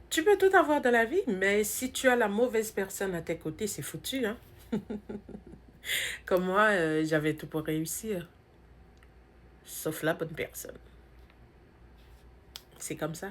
Tu peux tout avoir dans la vie, mais si tu as la mauvaise personne à tes côtés, c'est foutu, hein. Comme moi, j'avais tout pour réussir, sauf la bonne personne. C'est comme ça.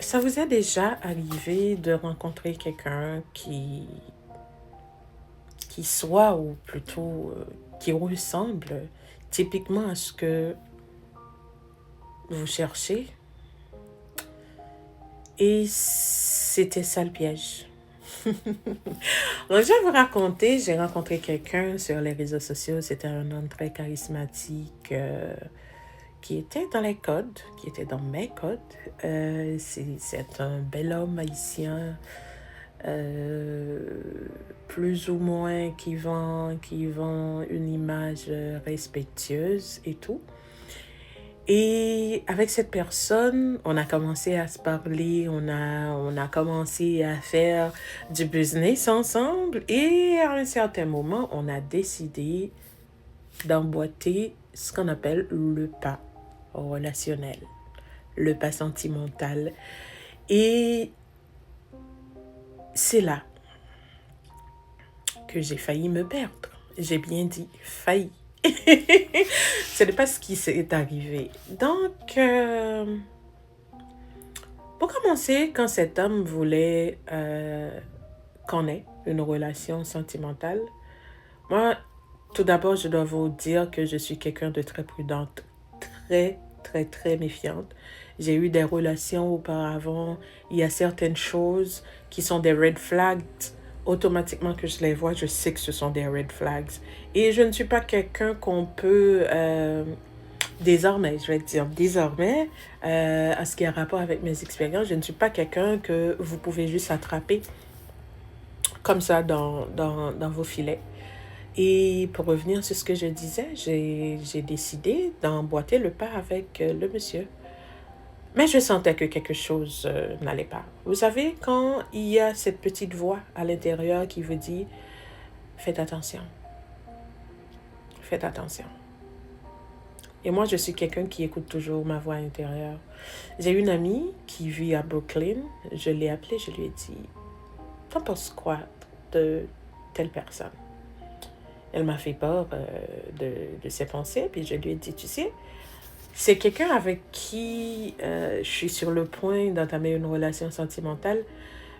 Ça vous est déjà arrivé de rencontrer quelqu'un qui soit, ou plutôt qui ressemble typiquement à ce que vous cherchez, et c'était ça le piège. Donc, je vais vous raconter, j'ai rencontré quelqu'un sur les réseaux sociaux, c'était un homme très charismatique qui était dans les codes, qui était dans mes codes. C'est un bel homme haïtien, euh, plus ou moins qui vend une image respectueuse et tout. Et avec cette personne, on a commencé à se parler, on a commencé à faire du business ensemble, et à un certain moment, on a décidé d'emboîter ce qu'on appelle le pas relationnel, le pas sentimental. Et c'est là que j'ai failli me perdre. J'ai bien dit failli. Ce n'est pas ce qui s'est arrivé. Donc, pour commencer, quand cet homme voulait qu'on ait une relation sentimentale, moi, tout d'abord, je dois vous dire que je suis quelqu'un de très prudente, très, très, très méfiante. J'ai eu des relations auparavant. Il y a certaines choses qui sont des red flags. Automatiquement que je les vois, je sais que ce sont des red flags. Et je ne suis pas quelqu'un qu'on peut, désormais, je vais dire désormais, à ce qui a rapport avec mes expériences, je ne suis pas quelqu'un que vous pouvez juste attraper comme ça dans vos filets. Et pour revenir sur ce que je disais, j'ai décidé d'emboîter le pas avec le monsieur. Mais je sentais que quelque chose n'allait pas. Vous savez, quand il y a cette petite voix à l'intérieur qui vous dit, faites attention, faites attention. Et moi, je suis quelqu'un qui écoute toujours ma voix intérieure. J'ai une amie qui vit à Brooklyn. Je l'ai appelée, je lui ai dit, t'en penses quoi de telle personne? Elle m'a fait part de ses pensées, puis je lui ai dit, tu sais, c'est quelqu'un avec qui je suis sur le point d'entamer une relation sentimentale,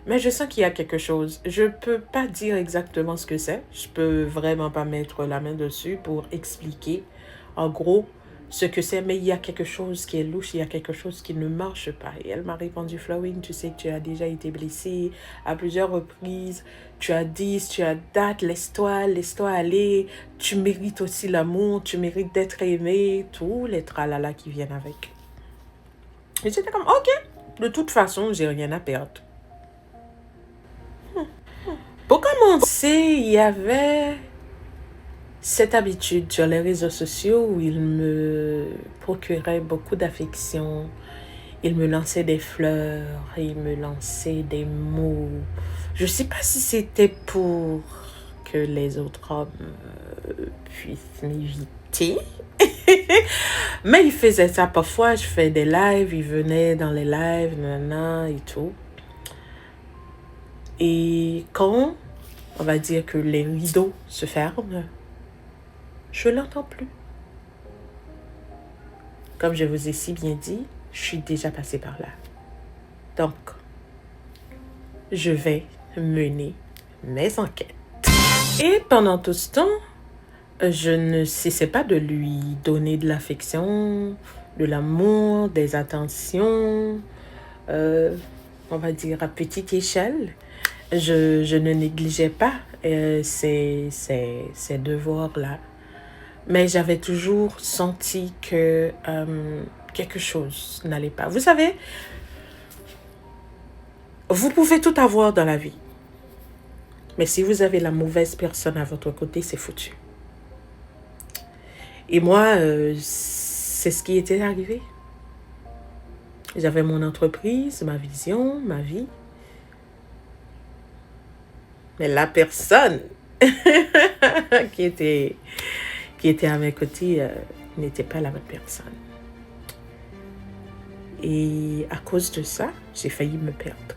mais je sens qu'il y a quelque chose. Je peux pas dire exactement ce que c'est. Je peux vraiment pas mettre la main dessus pour expliquer, en gros, ce que c'est, mais il y a quelque chose qui est louche, il y a quelque chose qui ne marche pas. Et elle m'a répondu, Florine, tu sais que tu as déjà été blessée à plusieurs reprises. Tu as dit, tu as date, laisse-toi aller. Tu mérites aussi l'amour, tu mérites d'être aimé. Tous les tralala qui viennent avec. Et j'étais comme, ok, de toute façon, j'ai rien à perdre. Pour commencer, il y avait cette habitude sur les réseaux sociaux où il me procurait beaucoup d'affection. Il me lançait des fleurs, il me lançait des mots. Je ne sais pas si c'était pour que les autres hommes puissent m'éviter. Mais il faisait ça parfois. Je fais des lives, il venait dans les lives, nanana et tout. Et quand on va dire que les rideaux se ferment, je l'entends plus. Comme je vous ai si bien dit, je suis déjà passée par là. Donc, je vais mener mes enquêtes. Et pendant tout ce temps, je ne cessais pas de lui donner de l'affection, de l'amour, des attentions, on va dire à petite échelle. Je ne négligeais pas ces devoirs-là. Mais j'avais toujours senti que quelque chose n'allait pas. Vous savez, Vous pouvez tout avoir dans la vie. Mais si vous avez la mauvaise personne à votre côté, c'est foutu. Et moi, c'est ce qui était arrivé. J'avais mon entreprise, ma vision, ma vie. Mais la personne qui était à mes côtés n'était pas la bonne personne. Et à cause de ça, j'ai failli me perdre.